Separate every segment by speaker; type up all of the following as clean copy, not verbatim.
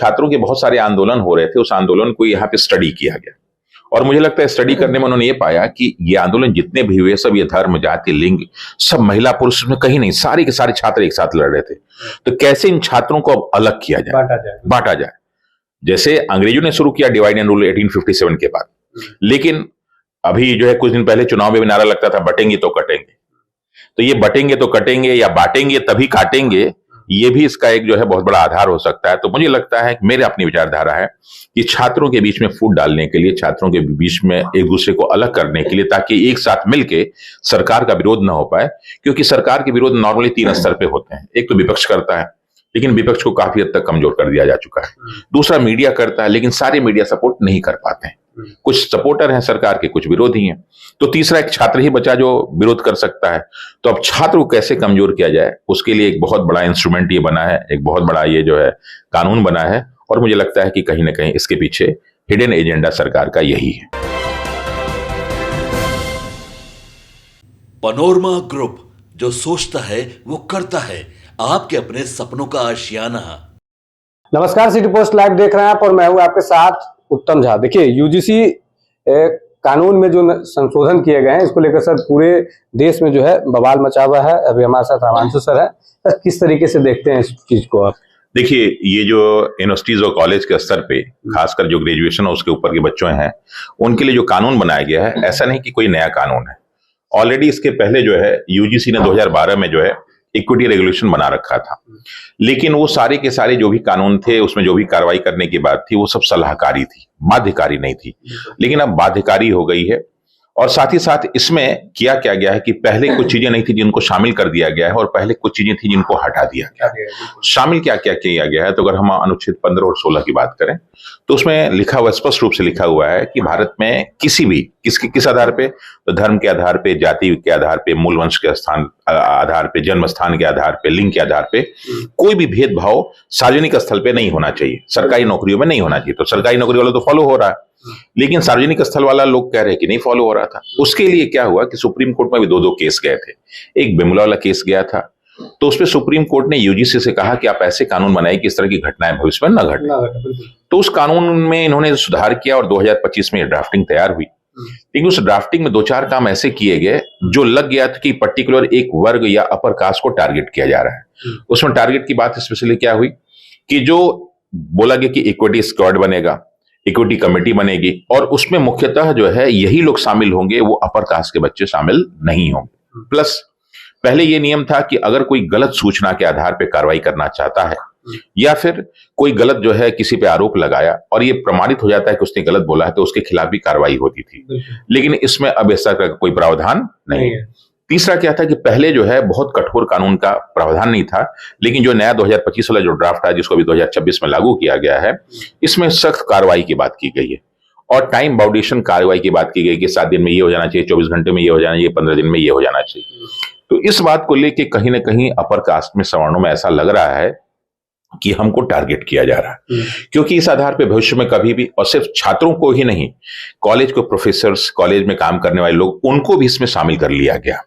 Speaker 1: छात्रों के बहुत सारे आंदोलन हो रहे थे, उस आंदोलन को यहाँ पे स्टडी किया गया और मुझे लगता है स्टडी करने में उन्होंने ये पाया कि ये आंदोलन जितने भी हुए सब ये धर्म, जाति, लिंग, सब महिला पुरुष में कहीं नहीं, सारे के सारे छात्र एक साथ लड़ रहे थे। तो कैसे इन छात्रों को अब अलग किया जाए, बांटा जाए। जैसे अंग्रेजों ने शुरू किया डिवाइड एंड रूल 1857 के बाद, लेकिन अभी जो है कुछ दिन पहले चुनाव में भी नारा लगता था बटेंगे तो कटेंगे। तो ये बटेंगे तो कटेंगे या बांटेंगे तभी काटेंगे, ये भी इसका एक जो है बहुत बड़ा आधार हो सकता है। तो मुझे लगता है कि मेरे अपनी विचारधारा है कि छात्रों के बीच में फूट डालने के लिए, छात्रों के बीच में एक दूसरे को अलग करने के लिए, ताकि एक साथ मिलके सरकार का विरोध ना हो पाए, क्योंकि सरकार के विरोध नॉर्मली 3 स्तर पे होते हैं। एक तो विपक्ष करता है, लेकिन विपक्ष को काफी हद तक कमजोर कर दिया जा चुका है। दूसरा मीडिया करता है, लेकिन सारे मीडिया सपोर्ट नहीं कर पाते हैं, कुछ सपोर्टर हैं सरकार के, कुछ विरोधी हैं। तो तीसरा एक छात्र ही बचा जो विरोध कर सकता है। तो अब छात्र को कैसे कमजोर किया जाए, उसके लिए एक बहुत बड़ा इंस्ट्रूमेंट ये बना है, एक बहुत बड़ा ये जो है कानून बना है। और मुझे लगता है कि कहीं ना कहीं इसके पीछे हिडन एजेंडा सरकार का यही है।
Speaker 2: पनोरमा ग्रुप, जो सोचता है वो करता है, आपके अपने सपनों का आशियाना।
Speaker 3: नमस्कार, सिटी पोस्ट लाइव देख रहे हैं आप और मैं हूं आपके साथ उत्तम झा। देखिए, यूजीसी कानून में जो संशोधन किए गए हैं, इसको लेकर सर पूरे देश में जो है बवाल मचा हुआ है। अभी हमारे साथ रामांशु सर है। सर, किस तरीके से देखते हैं इस चीज को आप?
Speaker 1: देखिए, ये जो यूनिवर्सिटीज और कॉलेज के स्तर पे, खासकर जो ग्रेजुएशन और उसके ऊपर के बच्चों हैं, उनके लिए जो कानून बनाया गया है, ऐसा नहीं कि कोई नया कानून है। ऑलरेडी इसके पहले जो है यूजीसी ने 2012 में जो है इक्विटी रेगुलेशन बना रखा था, लेकिन वो सारे के सारे जो भी कानून थे, उसमें जो भी कार्रवाई करने की बात थी, वो सब सलाहकारी थी, बाध्यकारी नहीं थी। लेकिन अब बाध्यकारी हो गई है। और साथ ही साथ इसमें किया क्या गया है कि पहले कुछ चीजें नहीं थी जिनको शामिल कर दिया गया है, और पहले कुछ चीजें थी जिनको हटा दिया गया। शामिल क्या क्या किया गया है, तो अगर हम अनुच्छेद 15 और 16 की बात करें तो उसमें लिखा हुआ, स्पष्ट रूप से लिखा हुआ है कि भारत में किसी भी किस आधार पे, तो धर्म के आधार पे, जाति के आधार पे, मूल वंश के स्थान आधार पे, जन्म स्थान के आधार पे, लिंग के आधार पे कोई भी भेदभाव सार्वजनिक स्थल पे नहीं होना चाहिए, सरकारी नौकरियों में नहीं होना चाहिए। तो सरकारी नौकरी वाला तो फॉलो हो रहा है, लेकिन सार्वजनिक स्थल वाला लोग कह रहे हैं कि नहीं फॉलो हो रहा था। उसके लिए क्या हुआ कि सुप्रीम कोर्ट में भी 2 केस गए थे। एक बिमला वाला केस गया था, तो उसपे सुप्रीम कोर्ट ने यूजीसी से कहा कि आप ऐसे कानून बनाए कि इस तरह की घटनाएं भविष्य में न घटे। तो उस कानून में इन्होंने सुधार किया और 2025 में ड्राफ्टिंग तैयार हुई। लेकिन उस ड्राफ्टिंग में 2-4 काम ऐसे किए गए जो लग गया था कि पर्टिकुलर एक वर्ग या अपर कास्ट को टारगेट किया जा रहा है। उसमें टारगेट की बात स्पेशली क्या हुई कि जो बोला गया कि इक्विटी स्क्वाड बनेगा, इक्विटी कमेटी बनेगी, और उसमें मुख्यतः जो है यही लोग शामिल होंगे, वो अपर कास्ट के बच्चे शामिल नहीं होंगे। प्लस पहले ये नियम था कि अगर कोई गलत सूचना के आधार पर कार्रवाई करना चाहता है या फिर कोई गलत जो है किसी पे आरोप लगाया और ये प्रमाणित हो जाता है कि उसने गलत बोला है, तो उसके खिलाफ भी कार्रवाई होती थी। लेकिन इसमें अब ऐसा कोई प्रावधान नहीं है। तीसरा क्या था कि पहले जो है बहुत कठोर कानून का प्रावधान नहीं था, लेकिन जो नया 2025 वाला जो ड्राफ्ट है, जिसको अभी 2026 में लागू किया गया है, इसमें सख्त कार्रवाई की बात की गई है और टाइम बाउंडेशन कार्रवाई की बात की गई कि 7 दिन में ये हो जाना चाहिए, 24 घंटे में ये हो जाना चाहिए, 15 दिन में ये हो जाना चाहिए। तो इस बात को लेके कहीं ना कहीं अपर कास्ट में, सवर्णों में ऐसा लग रहा है कि हमको टारगेट किया जा रहा है, क्योंकि इस आधार पे भविष्य में कभी भी, और सिर्फ छात्रों को ही नहीं, कॉलेज के प्रोफेसर्स, कॉलेज में काम करने वाले लोग, उनको भी इसमें शामिल कर लिया गया,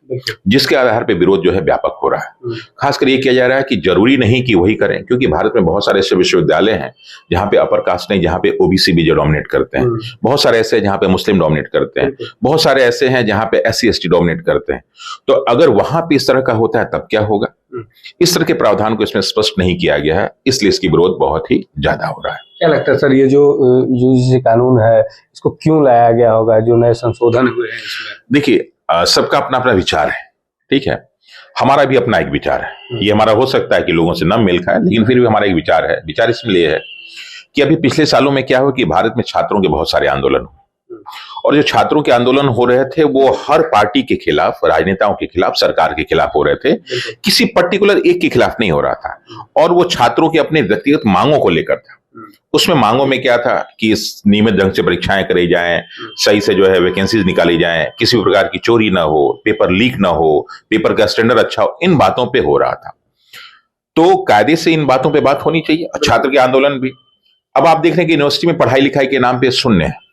Speaker 1: जिसके आधार पे विरोध जो है व्यापक हो रहा है। खासकर ये किया जा रहा है कि जरूरी नहीं कि वही करें, क्योंकि भारत में बहुत सारे ऐसे विश्वविद्यालय हैं जहां पे अपर कास्ट नहीं, जहां पे ओबीसी भी जो डोमिनेट करते हैं, बहुत सारे ऐसे जहां पे मुस्लिम डोमिनेट करते हैं, बहुत सारे ऐसे हैं जहां पे SC ST डोमिनेट करते हैं। तो अगर वहां पे इस तरह का होता है तब क्या होगा? इस तरह के प्रावधान को इसमें स्पष्ट नहीं किया गया है, इसलिए इसकी विरोध बहुत ही ज्यादा हो रहा है।
Speaker 3: क्या लगता है सर, ये जो यूजीसी कानून है, इसको क्यों लाया गया होगा, जो नए संशोधन हुए हैं इसमें?
Speaker 1: देखिए, सबका अपना अपना विचार है, ठीक है, हमारा भी अपना एक विचार है। ये हमारा हो सकता है कि लोगों से न मेल खाए, लेकिन फिर भी हमारा एक विचार है। विचार इसलिए है कि अभी पिछले सालों में क्या हुआ कि भारत में छात्रों के बहुत सारे आंदोलन हुए, और जो छात्रों के आंदोलन हो रहे थे वो हर पार्टी के खिलाफ, राजनेताओं के खिलाफ, सरकार के खिलाफ हो रहे थे, किसी पर्टिकुलर एक के खिलाफ नहीं हो रहा था। और वो छात्रों के अपने व्यक्तिगत मांगों को लेकर था। उसमें मांगों में क्या था कि नियमित ढंग से परीक्षाएं करी जाएं, सही से जो है वैकेंसीज निकाली जाएं, किसी प्रकार की चोरी ना हो, पेपर लीक ना हो, पेपर का स्टैंडर्ड अच्छा हो, इन बातों पे हो रहा था। तो कायदे से इन बातों पे बात होनी चाहिए। छात्र के आंदोलन भी, अब आप देख रहे हैं कि यूनिवर्सिटी में पढ़ाई लिखाई के नाम पे शून्य है।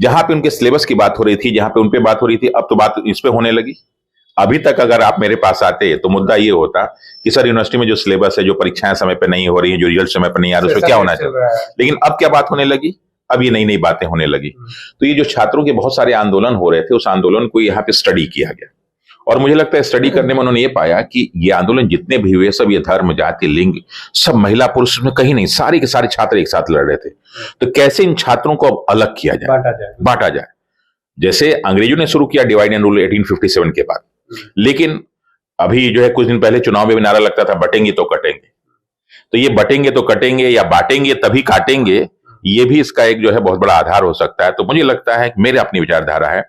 Speaker 1: जहां पे उनके सिलेबस की बात हो रही थी, जहां पे उनपे बात हो रही थी, अब तो बात इस पे होने लगी। अभी तक अगर आप मेरे पास आते तो मुद्दा ये होता कि सर यूनिवर्सिटी में जो सिलेबस है, जो परीक्षाएं समय पे नहीं हो रही है, जो रिजल्ट समय पे नहीं आ रहा, उसमें क्या होना चाहिए। लेकिन अब क्या बात होने लगी, अब ये नई नई बातें होने लगी। तो ये जो छात्रों के बहुत सारे आंदोलन हो रहे थे, उस आंदोलन को यहाँ पे स्टडी किया गया और मुझे लगता है स्टडी करने में उन्होंने ये पाया कि ये आंदोलन जितने भी हुए सब ये धर्म, जाति, लिंग, सब महिला पुरुष में कहीं नहीं, सारे के सारे छात्र एक साथ लड़ रहे थे। तो कैसे इन छात्रों को अब अलग किया जाए, बांटा जाए। जैसे अंग्रेजों ने शुरू किया डिवाइड एंड रूल 1857 के बाद, लेकिन अभी जो है कुछ दिन पहले चुनाव में भी नारा लगता था बटेंगे तो कटेंगे। तो ये बटेंगे तो कटेंगे या बांटेंगे तभी काटेंगे, ये भी इसका एक जो है बहुत बड़ा आधार हो सकता है। तो मुझे लगता है, मेरे अपनी विचारधारा है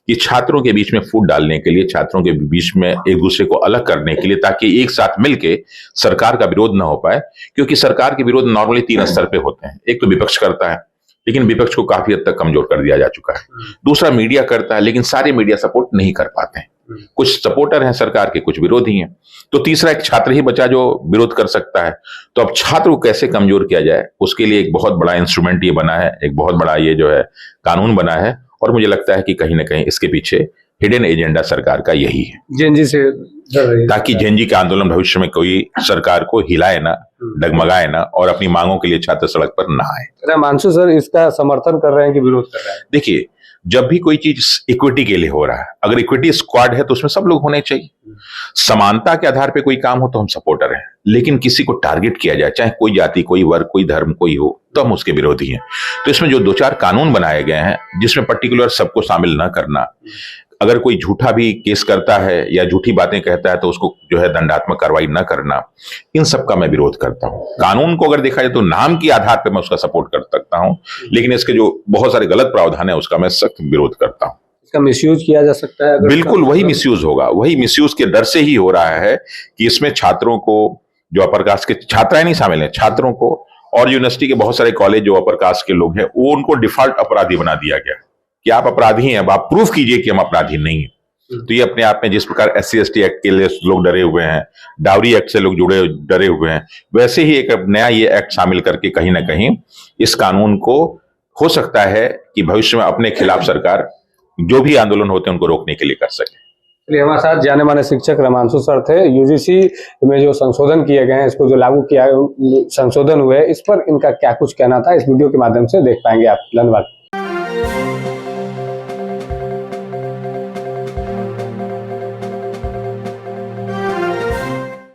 Speaker 1: कि छात्रों के बीच में फूट डालने के लिए, छात्रों के बीच में एक दूसरे को अलग करने के लिए, ताकि एक साथ मिलके सरकार का विरोध ना हो पाए, क्योंकि सरकार के विरोध नॉर्मली 3 स्तर पे होते हैं। एक तो विपक्ष करता है, लेकिन विपक्ष को काफी हद तक कमजोर कर दिया जा चुका है। दूसरा मीडिया करता है, लेकिन सारे मीडिया सपोर्ट नहीं कर पाते हैं, कुछ सपोर्टर हैं सरकार के, कुछ विरोधी हैं। तो तीसरा एक छात्र ही बचा जो विरोध कर सकता है। तो अब छात्र को कैसे कमजोर किया जाए, उसके लिए एक बहुत बड़ा इंस्ट्रूमेंट ये बना है, एक बहुत बड़ा ये जो है कानून बना है। और मुझे लगता है कि कहीं ना कहीं इसके पीछे हिडन एजेंडा सरकार का यही है,
Speaker 3: जेनजी से,
Speaker 1: ताकि जेनजी का आंदोलन भविष्य में कोई सरकार को हिलाए ना, डगमगाए ना, और अपनी मांगों के लिए छात्र सड़क पर ना आए।
Speaker 3: रामांशु सर इसका समर्थन कर रहे हैं कि विरोध कर रहे हैं?
Speaker 1: देखिए, जब भी कोई चीज इक्विटी के लिए हो रहा है, अगर इक्विटी स्क्वाड है तो उसमें सब लोग होने चाहिए। समानता के आधार पे कोई काम हो तो हम सपोर्टर हैं, लेकिन किसी को टारगेट किया जाए, चाहे कोई जाति, कोई वर्ग, कोई धर्म, कोई हो, तो हम उसके विरोधी हैं। तो इसमें जो 2-4 कानून बनाए गए हैं, जिसमें पर्टिकुलर सबको शामिल न करना, अगर कोई झूठा भी केस करता है या झूठी बातें कहता है तो उसको जो है दंडात्मक कार्रवाई न करना, इन सब का मैं विरोध करता हूं। कानून को अगर देखा जाए तो नाम के आधार पर मैं उसका सपोर्ट कर सकता हूं, लेकिन इसके जो बहुत सारे गलत प्रावधान है उसका मैं सख्त विरोध करता हूं।
Speaker 3: इसका मिसयूज किया जा सकता है?
Speaker 1: बिल्कुल वही मिसयूज होगा, वही मिसयूज के डर से ही हो रहा है कि इसमें छात्रों को, जो अपर कास्ट के छात्राएं नहीं शामिल हैं, छात्रों को, और यूनिवर्सिटी के बहुत सारे कॉलेज जो अपर कास्ट के लोग हैं, वो उनको डिफॉल्ट अपराधी बना दिया गया कि आप अपराधी हैं, अब आप प्रूफ कीजिए कि हम अपराधी नहीं हैं। तो ये अपने आप में जिस प्रकार SC/ST एक्ट के लिए लोग डरे हुए हैं, डावरी एक्ट से लोग डरे हुए हैं, वैसे ही एक नया ये एक्ट शामिल करके कहीं ना कहीं इस कानून को हो सकता है कि भविष्य में अपने खिलाफ सरकार जो भी आंदोलन होते हैं उनको रोकने के लिए कर सके।
Speaker 3: चलिए, हमारे साथ जाने माने शिक्षक रामांशु सर थे। UGC में जो संशोधन किए गए हैं, इसको जो लागू किया संशोधन हुए, इस पर इनका क्या कुछ कहना था, इस वीडियो के माध्यम से देख पाएंगे आप। धन्यवाद।